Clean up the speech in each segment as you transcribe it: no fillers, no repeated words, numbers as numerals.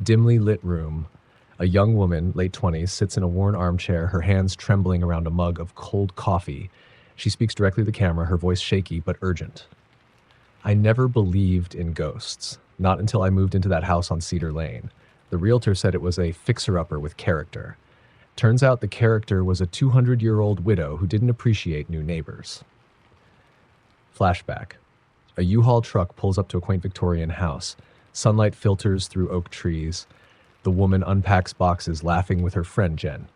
Dimly lit room. A young woman, late 20s, sits in a worn armchair, her hands trembling around a mug of cold coffee. She speaks directly to the camera, her voice shaky but urgent. I never believed in ghosts, not until I moved into that house on Cedar Lane. The realtor said it was a fixer-upper with character. Turns out the character was a 200-year-old widow who didn't appreciate new neighbors. Flashback. A U-Haul truck pulls up to a quaint Victorian house. Sunlight filters through oak trees. The woman unpacks boxes, laughing with her friend Jen.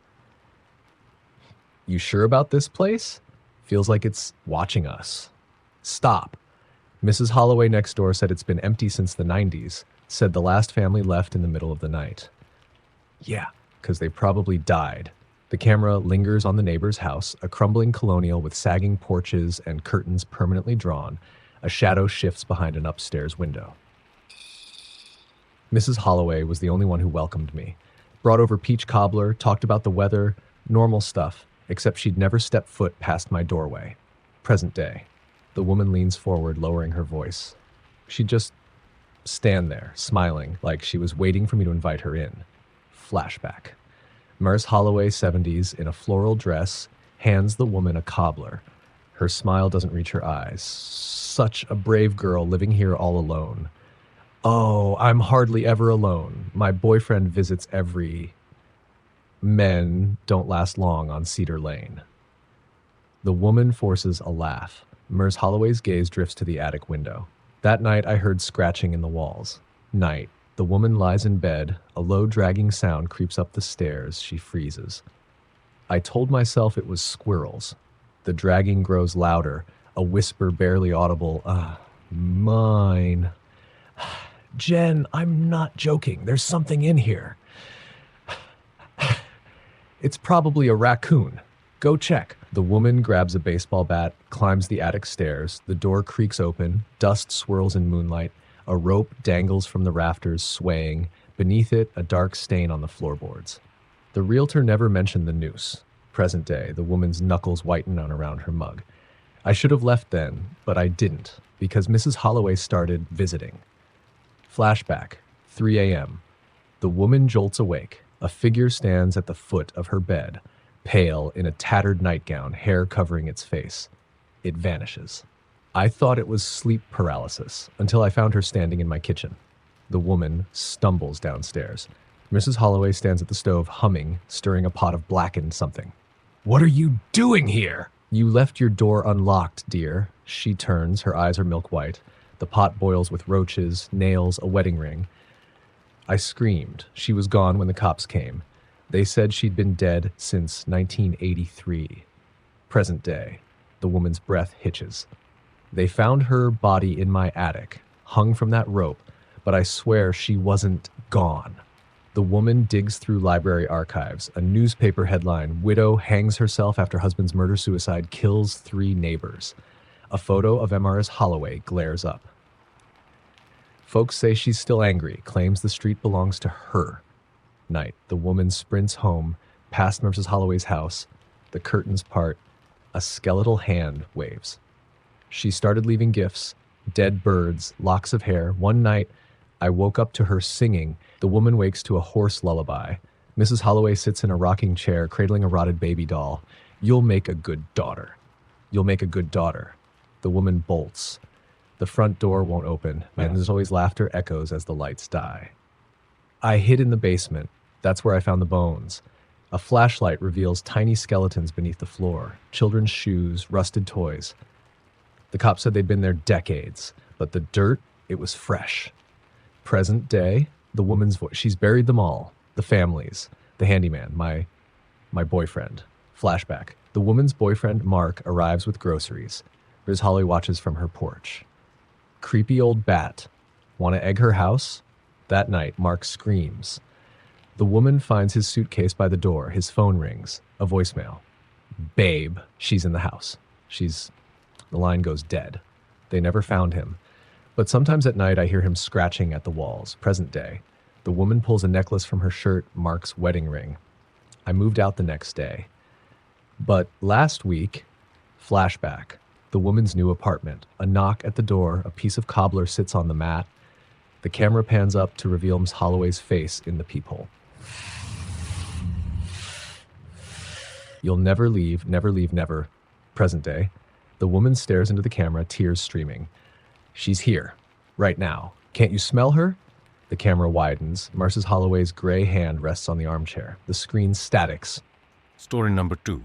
You sure about this place? Feels like it's watching us. Stop. Mrs. Holloway next door said it's been empty since the 90s. Said the last family left in the middle of the night. Yeah, because they probably died. The camera lingers on the neighbor's house, a crumbling colonial with sagging porches and curtains permanently drawn. A shadow shifts behind an upstairs window. Mrs. Holloway was the only one who welcomed me. Brought over peach cobbler, talked about the weather, normal stuff, except she'd never stepped foot past my doorway. Present day. The woman leans forward, lowering her voice. She'd just stand there, smiling, like she was waiting for me to invite her in. Flashback. Mrs. Holloway, 70s, in a floral dress, hands the woman a cobbler. Her smile doesn't reach her eyes. Such a brave girl living here all alone. Oh, I'm hardly ever alone. My boyfriend visits every... Men don't last long on Cedar Lane. The woman forces a laugh. Mrs. Holloway's gaze drifts to the attic window. That night, I heard scratching in the walls. Night. The woman lies in bed. A low, dragging sound creeps up the stairs. She freezes. I told myself it was squirrels. The dragging grows louder. A whisper barely audible. Mine. Jen, I'm not joking. There's something in here. It's probably a raccoon. Go check. The woman grabs a baseball bat, climbs the attic stairs. The door creaks open. Dust swirls in moonlight. A rope dangles from the rafters, swaying. Beneath it, a dark stain on the floorboards. The realtor never mentioned the noose. Present day, the woman's knuckles whiten on around her mug. I should have left then, but I didn't, because Mrs. Holloway started visiting. Flashback, 3 a.m. The woman jolts awake. A figure stands at the foot of her bed, pale in a tattered nightgown, hair covering its face. It vanishes. I thought it was sleep paralysis until I found her standing in my kitchen. The woman stumbles downstairs. Mrs. Holloway stands at the stove, humming, stirring a pot of blackened something. What are you doing here? You left your door unlocked, dear. She turns, her eyes are milk white. The pot boils with roaches, nails, a wedding ring. I screamed. She was gone when the cops came. They said she'd been dead since 1983. Present day. The woman's breath hitches. They found her body in my attic, hung from that rope, but I swear she wasn't gone. The woman digs through library archives. A newspaper headline, widow hangs herself after husband's murder-suicide, kills 3 neighbors. A photo of Mrs. Holloway glares up. Folks say she's still angry, claims the street belongs to her. Night. The woman sprints home, past Mrs. Holloway's house. The curtains part. A skeletal hand waves. She started leaving gifts, dead birds, locks of hair. One night, I woke up to her singing. The woman wakes to a hoarse lullaby. Mrs. Holloway sits in a rocking chair, cradling a rotted baby doll. You'll make a good daughter. You'll make a good daughter. The woman bolts. The front door won't open, and there's always laughter echoes as the lights die. I hid in the basement. That's where I found the bones. A flashlight reveals tiny skeletons beneath the floor, children's shoes, rusted toys. The cops said they'd been there decades, but the dirt, it was fresh. Present day, the woman's voice. She's buried them all. The families, the handyman, my boyfriend. Flashback. The woman's boyfriend, Mark, arrives with groceries. Ms. Holloway watches from her porch. Creepy old bat. Want to egg her house? That night, Mark screams. The woman finds his suitcase by the door. His phone rings. A voicemail. Babe, she's in the house. The line goes dead. They never found him. But sometimes at night I hear him scratching at the walls. Present day. The woman pulls a necklace from her shirt, Mark's wedding ring. I moved out the next day. But last week, flashback. The woman's new apartment. A knock at the door. A piece of cobbler sits on the mat. The camera pans up to reveal Ms. Holloway's face in the peephole. You'll never leave, never leave, never. Present day. The woman stares into the camera, tears streaming. She's here, right now. Can't you smell her? The camera widens. Mrs. Holloway's gray hand rests on the armchair. The screen statics. Story number 2.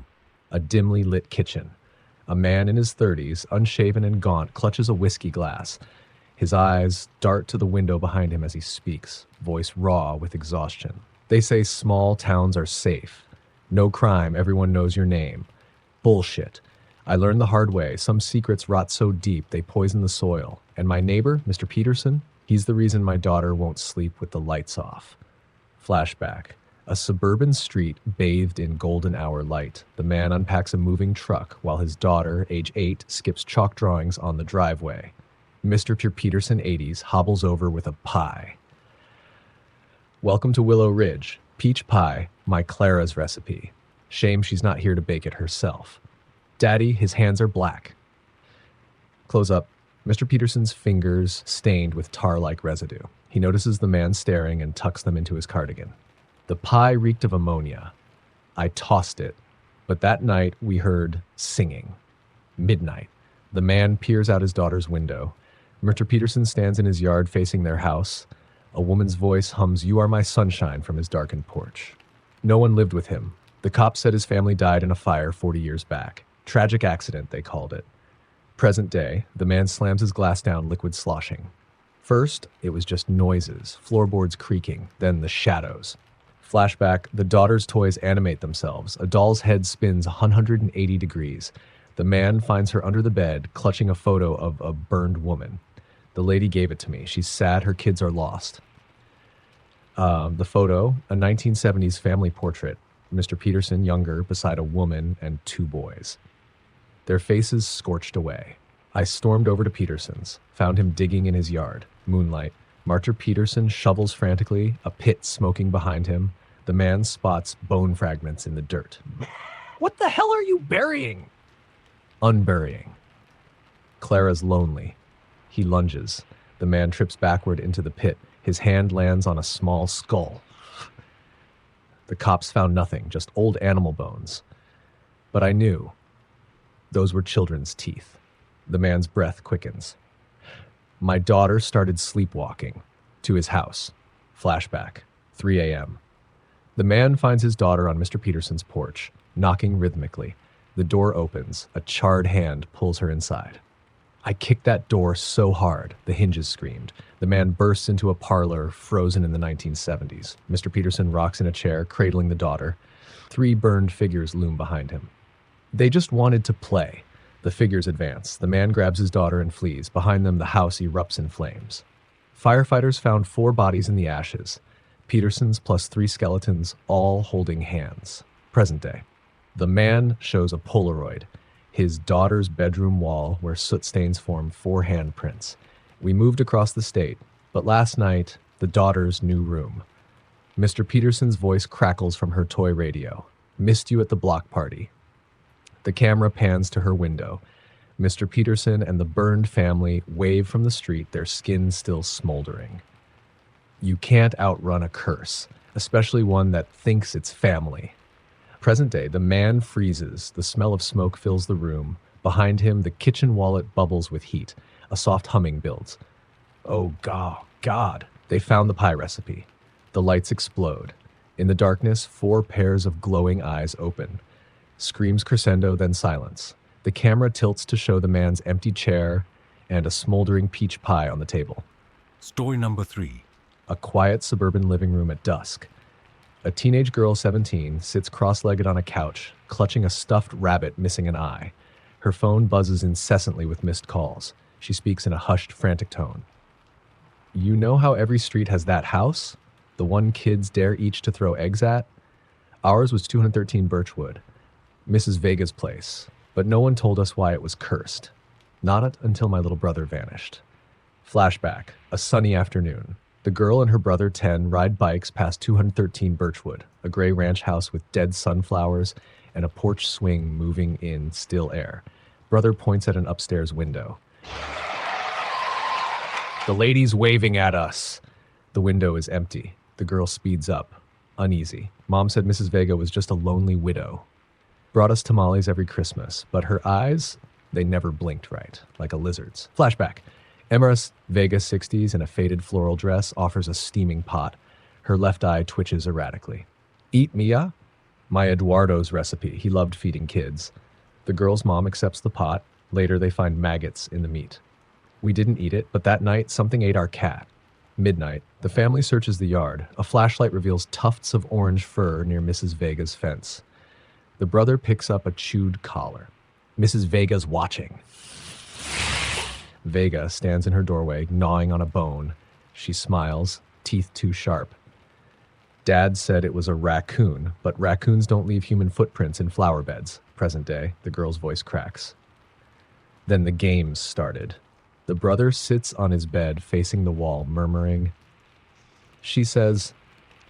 A dimly lit kitchen. A man in his 30s, unshaven and gaunt, clutches a whiskey glass. His eyes dart to the window behind him as he speaks, voice raw with exhaustion. They say small towns are safe. No crime, everyone knows your name. Bullshit. I learned the hard way. Some secrets rot so deep they poison the soil. And my neighbor, Mr. Peterson, he's the reason my daughter won't sleep with the lights off. Flashback. A suburban street bathed in golden hour light. The man unpacks a moving truck while his daughter, age 8, skips chalk drawings on the driveway. Mr. Peterson, 80s, hobbles over with a pie. Welcome to Willow Ridge. Peach pie, my Clara's recipe. Shame she's not here to bake it herself. Daddy, his hands are black. Close up. Mr. Peterson's fingers stained with tar-like residue. He notices the man staring and tucks them into his cardigan. The pie reeked of ammonia. I tossed it, but that night we heard singing. Midnight. The man peers out his daughter's window. Mr. Peterson stands in his yard facing their house. A woman's voice hums "You Are My Sunshine" from his darkened porch. No one lived with him. The cops said his family died in a fire 40 years back. Tragic accident, they called it. Present day, the man slams his glass down, liquid sloshing. First, it was just noises, floorboards creaking, then the shadows. Flashback, the daughter's toys animate themselves. A doll's head spins 180 degrees. The man finds her under the bed, clutching a photo of a burned woman. The lady gave it to me. She's sad her kids are lost. The photo, a 1970s family portrait. Mr. Peterson, younger, beside a woman and 2 boys. Their faces scorched away. I stormed over to Peterson's, found him digging in his yard. Moonlight. Mr. Peterson shovels frantically, a pit smoking behind him. The man spots bone fragments in the dirt. What the hell are you burying? Unburying. Clara's lonely. He lunges. The man trips backward into the pit. His hand lands on a small skull. The cops found nothing, just old animal bones. But I knew. Those were children's teeth. The man's breath quickens. My daughter started sleepwalking to his house. Flashback, 3 a.m. The man finds his daughter on Mr. Peterson's porch, knocking rhythmically. The door opens. A charred hand pulls her inside. I kicked that door so hard, the hinges screamed. The man bursts into a parlor frozen in the 1970s. Mr. Peterson rocks in a chair, cradling the daughter. 3 burned figures loom behind him. They just wanted to play. The figures advance. The man grabs his daughter and flees. Behind them, the house erupts in flames. Firefighters found 4 bodies in the ashes. Peterson's plus 3 skeletons, all holding hands. Present day. The man shows a Polaroid. His daughter's bedroom wall where soot stains form 4 handprints. We moved across the state, but last night, the daughter's new room. Mr. Peterson's voice crackles from her toy radio. Missed you at the block party. The camera pans to her window. Mr. Peterson and the burned family wave from the street, their skin still smoldering. You can't outrun a curse, especially one that thinks it's family. Present day, the man freezes. The smell of smoke fills the room. Behind him, the kitchen wallet bubbles with heat. A soft humming builds. Oh, God. They found the pie recipe. The lights explode. In the darkness, 4 pairs of glowing eyes open. Screams crescendo, then silence. The camera tilts to show the man's empty chair and a smoldering peach pie on the table. Story number 3. A quiet suburban living room at dusk. A teenage girl, 17, sits cross-legged on a couch, clutching a stuffed rabbit missing an eye. Her phone buzzes incessantly with missed calls. She speaks in a hushed, frantic tone. You know how every street has that house? The one kids dare each to throw eggs at? Ours was 213 Birchwood, Mrs. Vega's place, but no one told us why it was cursed. Not until my little brother vanished. Flashback, a sunny afternoon. The girl and her brother 10 ride bikes past 213 Birchwood, a gray ranch house with dead sunflowers and a porch swing moving in still air. Brother points at an upstairs window. The lady's waving at us. The window is empty. The girl speeds up, uneasy. Mom said Mrs. Vega was just a lonely widow. Brought us tamales every Christmas, but her eyes, they never blinked right, like a lizard's. Flashback. Emma's Vega 60s in a faded floral dress offers a steaming pot. Her left eye twitches erratically. Eat Mia? My Eduardo's recipe. He loved feeding kids. The girl's mom accepts the pot. Later, they find maggots in the meat. We didn't eat it, but that night, something ate our cat. Midnight, the family searches the yard. A flashlight reveals tufts of orange fur near Mrs. Vega's fence. The brother picks up a chewed collar. Mrs. Vega's watching. Vega stands in her doorway, gnawing on a bone. She smiles, teeth too sharp. Dad said it was a raccoon, but raccoons don't leave human footprints in flower beds. Present day, the girl's voice cracks. Then the games started. The brother sits on his bed facing the wall, murmuring. She says,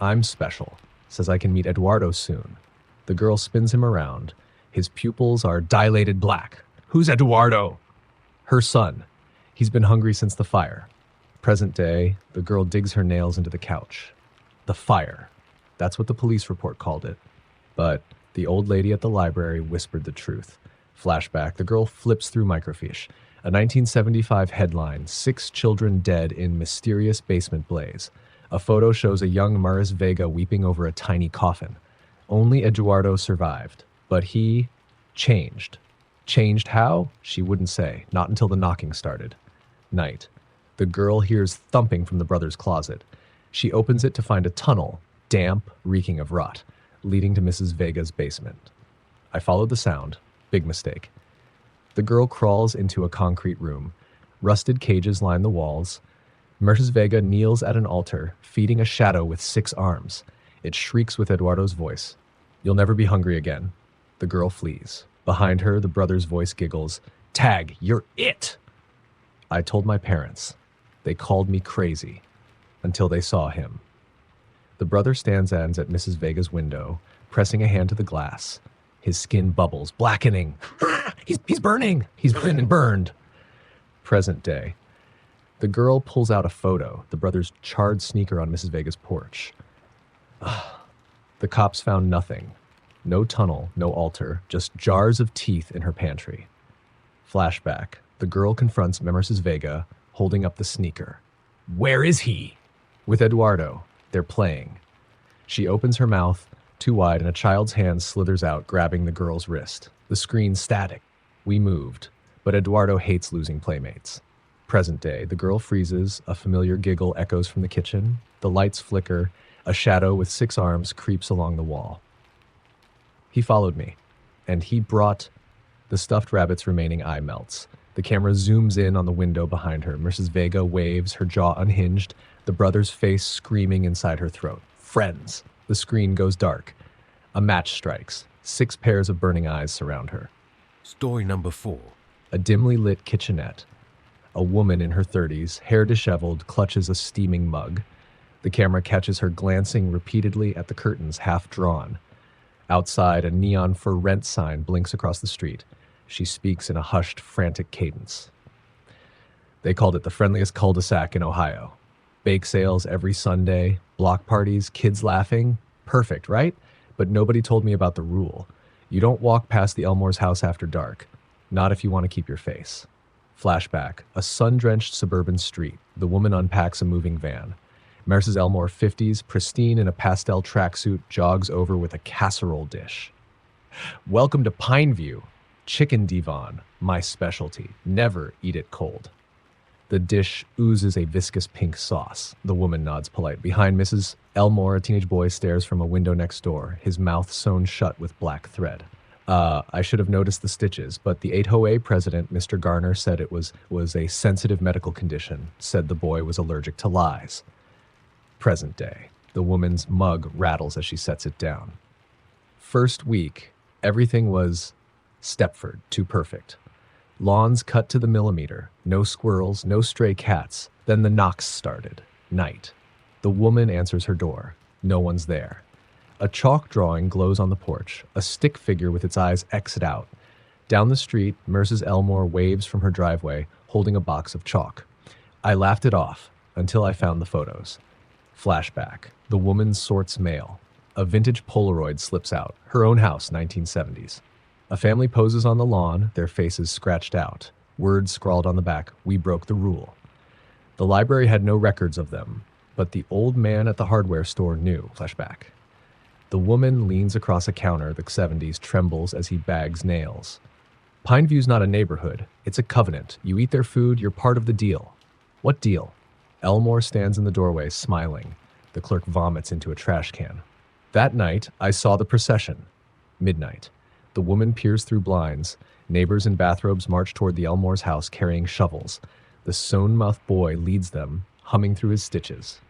I'm special. Says I can meet Eduardo soon. The girl spins him around. His pupils are dilated black. Who's Eduardo? Her son. He's been hungry since the fire. Present day, the girl digs her nails into the couch. The fire. That's what the police report called it. But the old lady at the library whispered the truth. Flashback, the girl flips through microfiche. A 1975 headline, 6 children dead in mysterious basement blaze. A photo shows a young Maris Vega weeping over a tiny coffin. Only Eduardo survived, but he changed. Changed how? She wouldn't say, not until the knocking started. Night. The girl hears thumping from the brother's closet. She opens it to find a tunnel, damp, reeking of rot, leading to Mrs. Vega's basement. I followed the sound. Big mistake. The girl crawls into a concrete room. Rusted cages line the walls. Mrs. Vega kneels at an altar, feeding a shadow with 6 arms. It shrieks with Eduardo's voice. You'll never be hungry again. The girl flees. Behind her, the brother's voice giggles. Tag, you're it! I told my parents. They called me crazy. Until they saw him. The brother stands at Mrs. Vega's window, pressing a hand to the glass. His skin bubbles, blackening. He's burning. He's been burned. Present day. The girl pulls out a photo, the brother's charred sneaker on Mrs. Vega's porch. The cops found nothing. No tunnel, no altar, just jars of teeth in her pantry. Flashback. The girl confronts Mrs. Vega, holding up the sneaker. Where is he? With Eduardo. They're playing. She opens her mouth, too wide, and a child's hand slithers out, grabbing the girl's wrist. The screen's static. We moved, but Eduardo hates losing playmates. Present day. The girl freezes, a familiar giggle echoes from the kitchen. The lights flicker. A shadow with 6 arms creeps along the wall. He followed me, and he brought the stuffed rabbit's remaining eye melts. The camera zooms in on the window behind her. Mrs. Vega waves, her jaw unhinged, the brother's face screaming inside her throat. Friends. The screen goes dark. A match strikes. 6 pairs of burning eyes surround her. Story number 4. A dimly lit kitchenette. A woman in her 30s, hair disheveled, clutches a steaming mug. The camera catches her glancing repeatedly at the curtains, half drawn. Outside, a neon for rent sign blinks across the street. She speaks in a hushed, frantic cadence. They called it the friendliest cul-de-sac in Ohio. Bake sales every Sunday, block parties, kids laughing. Perfect, right? But nobody told me about the rule. You don't walk past the Elmore's house after dark. Not if you want to keep your face. Flashback. A sun-drenched suburban street. The woman unpacks a moving van. Mrs. Elmore, 50s, pristine in a pastel tracksuit, jogs over with a casserole dish. Welcome to Pineview. Chicken divan, my specialty. Never eat it cold. The dish oozes a viscous pink sauce. The woman nods polite. Behind Mrs. Elmore, a teenage boy stares from a window next door, his mouth sewn shut with black thread. I should have noticed the stitches, but the 808 president, Mr. Garner, said it was a sensitive medical condition, said the boy was allergic to lies. Present day. The woman's mug rattles as she sets it down. First week, everything was Stepford, too perfect. Lawns cut to the millimeter, no squirrels, no stray cats. Then the knocks started. Night. The woman answers her door. No one's there. A chalk drawing glows on the porch, a stick figure with its eyes X'd out. Down the street, Mrs. Elmore waves from her driveway, holding a box of chalk. I laughed it off until I found the photos. Flashback. The woman sorts mail. A vintage Polaroid slips out. Her own house, 1970s. A family poses on the lawn, their faces scratched out. Words scrawled on the back, "We broke the rule." The library had no records of them, but the old man at the hardware store knew. Flashback. The woman leans across a counter, the 70s, trembles as he bags nails. Pineview's not a neighborhood, it's a covenant. You eat their food, you're part of the deal. What deal? Elmore stands in the doorway, smiling. The clerk vomits into a trash can. That night, I saw the procession. Midnight. The woman peers through blinds. Neighbors in bathrobes march toward the Elmore's house carrying shovels. The sewn-mouthed boy leads them, humming through his stitches.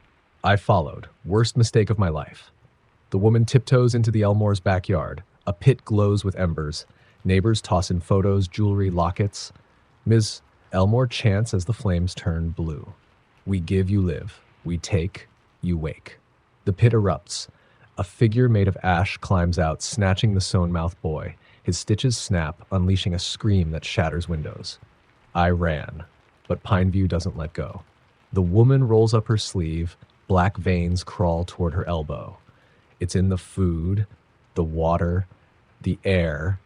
I followed. Worst mistake of my life. The woman tiptoes into the Elmore's backyard. A pit glows with embers. Neighbors toss in photos, jewelry, lockets. Ms. Elmore chants as the flames turn blue. We give, you live. We take, you wake. The pit erupts. A figure made of ash climbs out, snatching the sewn-mouthed boy. His stitches snap, unleashing a scream that shatters windows. I ran, but Pineview doesn't let go. The woman rolls up her sleeve. Black veins crawl toward her elbow. It's in the food, the water, the air.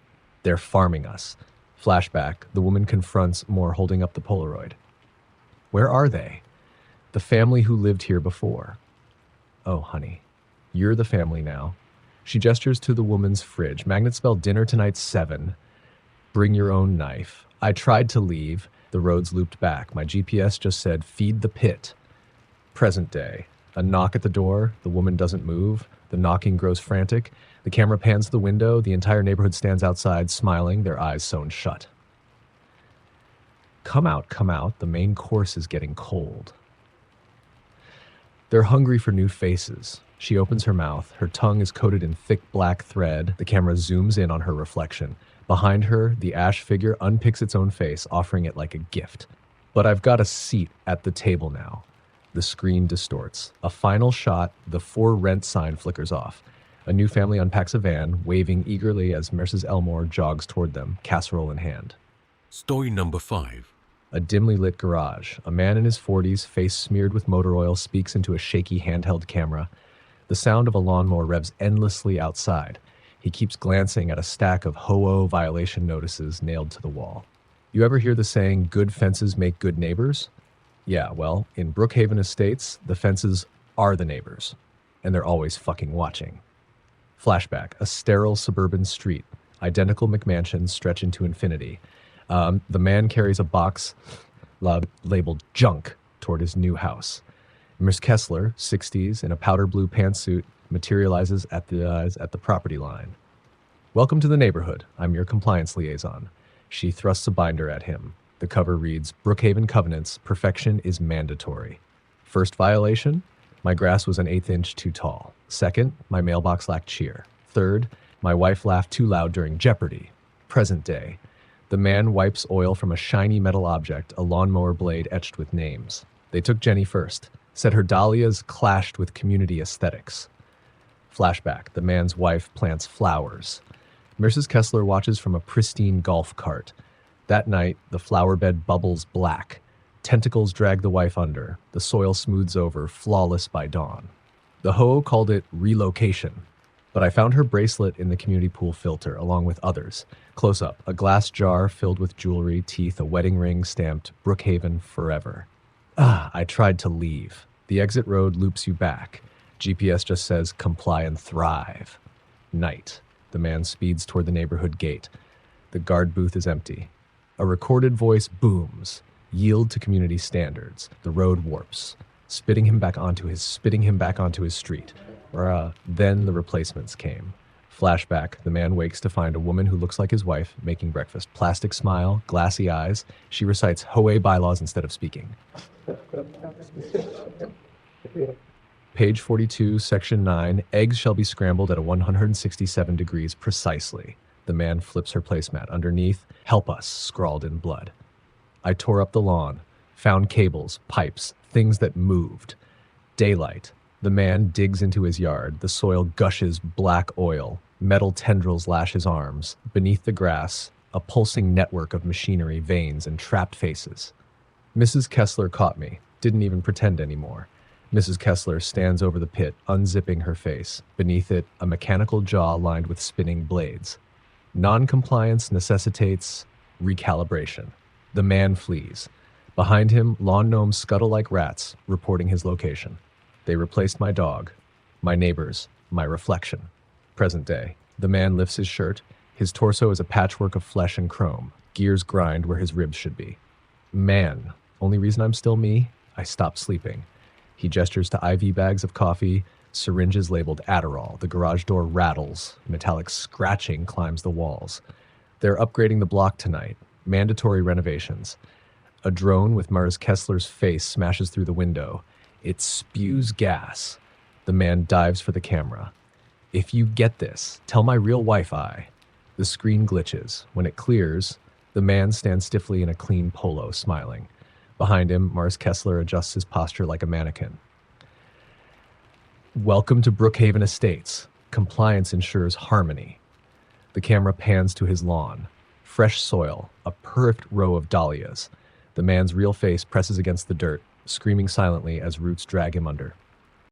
They're farming us. Flashback. The woman confronts Moore holding up the Polaroid. Where are they? The family who lived here before. Oh, honey, you're the family now. She gestures to the woman's fridge. Magnet spell dinner tonight 7. Bring your own knife. I tried to leave. The roads looped back. My GPS just said, feed the pit. Present day. A knock at the door. The woman doesn't move. The knocking grows frantic. The camera pans to the window. The entire neighborhood stands outside, smiling, their eyes sewn shut. Come out, come out. The main course is getting cold. They're hungry for new faces. She opens her mouth. Her tongue is coated in thick black thread. The camera zooms in on her reflection. Behind her, the ash figure unpicks its own face, offering it like a gift. But I've got a seat at the table now. The screen distorts. A final shot, the for rent sign flickers off. A new family unpacks a van, waving eagerly as Mrs. Elmore jogs toward them, casserole in hand. Story number 5. A dimly lit garage. A man in his 40s, face smeared with motor oil, speaks into a shaky handheld camera. The sound of a lawnmower revs endlessly outside. He keeps glancing at a stack of HOO violation notices nailed to the wall. You ever hear the saying, good fences make good neighbors? Yeah, well, in Brookhaven Estates, the fences are the neighbors, and they're always fucking watching. Flashback, a sterile suburban street. Identical McMansions stretch into infinity. The man carries a box labeled junk toward his new house. Miss Kessler, 60s, in a powder blue pantsuit, materializes at the property line. Welcome to the neighborhood. I'm your compliance liaison. She thrusts a binder at him. The cover reads, Brookhaven Covenants, perfection is mandatory. First violation, my grass was an 1/8 inch too tall. Second, my mailbox lacked cheer. Third, my wife laughed too loud during Jeopardy. Present day, the man wipes oil from a shiny metal object, a lawnmower blade etched with names. They took Jenny first, said her dahlias clashed with community aesthetics. Flashback, the man's wife plants flowers. Mrs. Kessler watches from a pristine golf cart. That night, the flower bed bubbles black. Tentacles drag the wife under. The soil smooths over, flawless by dawn. The HOO called it relocation. But I found her bracelet in the community pool filter, along with others. Close up, a glass jar filled with jewelry, teeth, a wedding ring stamped Brookhaven Forever. I tried to leave. The exit road loops you back. GPS just says comply and thrive. Night. The man speeds toward the neighborhood gate. The guard booth is empty. A recorded voice booms. Yield to community standards. The road warps, spitting him back onto his street. Then the replacements came. Flashback, the man wakes to find a woman who looks like his wife making breakfast. Plastic smile, glassy eyes. She recites HOA bylaws instead of speaking. Page 42, section 9, eggs shall be scrambled at 167 degrees precisely. The man flips her placemat. Underneath, help us, scrawled in blood. I tore up the lawn, found cables, pipes, things that moved. Daylight. The man digs into his yard. The soil gushes black oil. Metal tendrils lash his arms. Beneath the grass, a pulsing network of machinery, veins, and trapped faces. Mrs. Kessler caught me. Didn't even pretend anymore. Mrs. Kessler stands over the pit, unzipping her face. Beneath it, a mechanical jaw lined with spinning blades. Non-compliance necessitates recalibration. The man flees. Behind him, lawn gnomes scuttle like rats, reporting his location. They replaced my dog, my neighbors, my reflection. Present day. The man lifts his shirt. His torso is a patchwork of flesh and chrome. Gears grind where his ribs should be. Man, only reason I'm still me, I stopped sleeping. He gestures to IV bags of coffee, syringes labeled Adderall. The garage door rattles. Metallic scratching climbs the walls. They're upgrading the block tonight. Mandatory renovations. A drone with Mars Kessler's face smashes through the window. It spews gas. The man dives for the camera. If you get this, tell my real wife I. The screen glitches. When it clears, the man stands stiffly in a clean polo, smiling. Behind him, Mars Kessler adjusts his posture like a mannequin. Welcome to Brookhaven Estates. Compliance ensures harmony. The camera pans to his lawn. Fresh soil, a perfect row of dahlias. The man's real face presses against the dirt, screaming silently as roots drag him under.